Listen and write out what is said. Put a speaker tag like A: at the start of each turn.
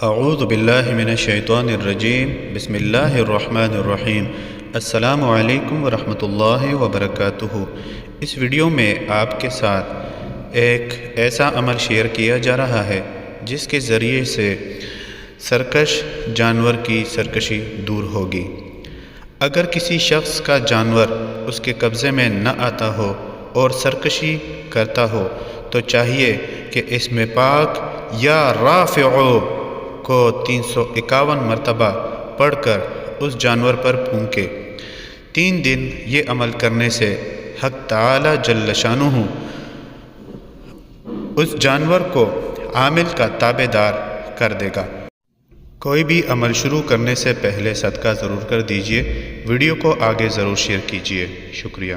A: اعوذ باللہ من الشیطان الرجیم بسم اللہ الرحمن الرحیم السلام علیکم ورحمۃ اللہ وبرکاتہ۔ اس ویڈیو میں آپ کے ساتھ ایک ایسا عمل شیئر کیا جا رہا ہے جس کے ذریعے سے سرکش جانور کی سرکشی دور ہوگی۔ اگر کسی شخص کا جانور اس کے قبضے میں نہ آتا ہو اور سرکشی کرتا ہو تو چاہیے کہ اس میں پاک یا رافعو کو 351 مرتبہ پڑھ کر اس جانور پر پھونکے۔ 3 دن یہ عمل کرنے سے حق تعالی جل شانہ اس جانور کو عامل کا تابع دار کر دے گا۔ کوئی بھی عمل شروع کرنے سے پہلے صدقہ ضرور کر دیجیے۔ ویڈیو کو آگے ضرور شیئر کیجیے۔ شکریہ۔